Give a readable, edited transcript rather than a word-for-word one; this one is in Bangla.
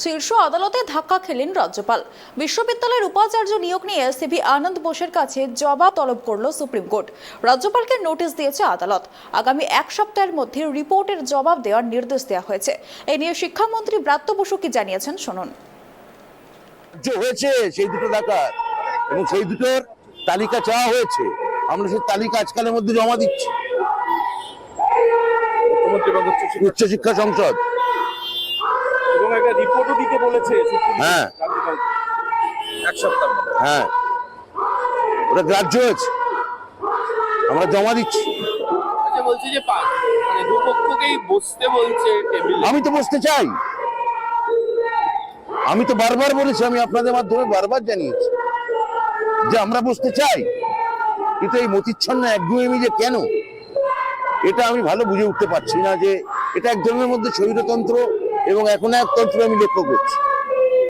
শীর্ষ আদালতে ধাক্কা খেলেন রাজ্যপাল। বিশ্ববিদ্যালয়ের উপাচার্য নিয়োগ নিয়ে সিভি আনন্দ বোসের কাছে জবাব তলব করল সুপ্রিম কোর্ট। রাজ্যপালকে নোটিশ দিয়েছে আদালত। আগামী এক সপ্তাহের মধ্যে রিপোর্টের জবাব দেওয়ার নির্দেশ দেওয়া হয়েছে। এ নিয়ে শিক্ষামন্ত্রী ব্রাত্য বসু কি জানিয়েছেন শুনুন। যে হয়েছে সেই দুটো দেখার এবং সেই দুটোর তালিকা চাওয়া হয়েছে, আমরা সেই তালিকা আজকালের মধ্যে জমা দিচ্ছি উচ্চশিক্ষা সংসদ এবং একটা রিপোর্টও দিতে বলেছে। হ্যাঁ এক সপ্তাহ। হ্যাঁ, ওটা গ্রাহ্য হয়েছে, আমরা জমা দিচ্ছি। আচ্ছা, বলছে যে মানে দুপক্ষকেই বসতে বলছে টেবিলে। আমি তো বসতে চাই, আমি তো বারবার বলেছি, আমি আপনাদের মাধ্যমে বারবার জানিয়েছি যে আমরা বসতে চাই, কিন্তু এই মতিচ্ছন্ন একগুঁয়েমি যে কেন, এটা আমি ভালো বুঝে উঠতে পারছি না। যে এটা এক ধরনের মধ্যে স্বৈরতন্ত্র এবং এখন এক তন্ত্র আমি লক্ষ্য করছি।